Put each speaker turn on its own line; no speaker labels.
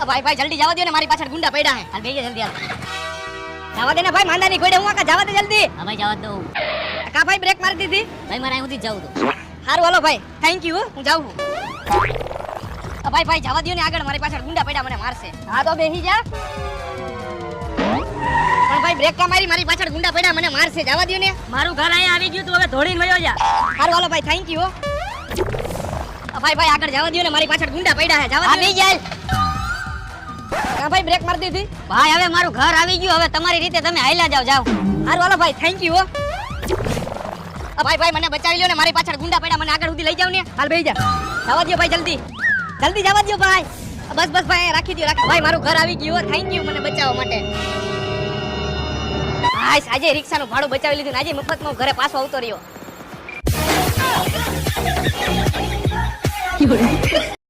ભાઈ ભાઈ જલ્દી જવા દો ને, મારી પાછળ ગુંડા પડ્યા હે. હાલ બેહી જા જલ્દી હાલ. જવા દે ને ભાઈ, માંદા નહીં કોડે હું આકા, જવા દે જલ્દી.
હા ભાઈ જવા દો.
કા ભાઈ બ્રેક મારી દીધી?
ભાઈ મારે અહીંથી જ જવું તો.
હારું હાલો ભાઈ, થેન્ક યુ, હું જાઉં છું. ભાઈ ભાઈ જવા દો ને આગળ, મારી પાછળ ગુંડા પડ્યા મને મારશે. હા તો બેહી જા. પણ ભાઈ બ્રેક કા મારી, મારી પાછળ ગુંડા પડ્યા મને મારશે, જવા દો ને.
મારું ઘર અહીંયા આવી ગયું, તું હવે ધોડીને વયો જા.
હારું હાલો ભાઈ, થેન્ક યુ. ભાઈ ભાઈ આગળ જવા દો ને, મારી પાછળ ગુંડા પડ્યા હે, જવા દો.
આવી જાય.
કા ભાઈ બ્રેક મારી દીધી?
ભાઈ હવે મારું ઘર આવી ગયું, હવે તમારી રીતે તમે હાલ્યા જાવ જાવ.
હારું હાલો ભાઈ, થેન્ક યુ. ભાઈ ભાઈ મને બચાવી લ્યો ને, મારી પાછળ ગુંડા પડ્યા, મને આગળ સુધી લઈ જાવ ને. હાલ બેહી જા. જવા દો ભાઈ જલ્દી. જલ્દી જવા દો ભાઈ. બસ બસ ભાઈ રાખી દો રાખી. ભાઈ મારું ઘર આવી ગયું, થેન્ક યુ મને બચાવવા માટે. હાય આજે રિક્ષાનું ભાડું બચાવી લીધું ને આજે મફતમાં ઘરે પાછો આવતો રહ્યો.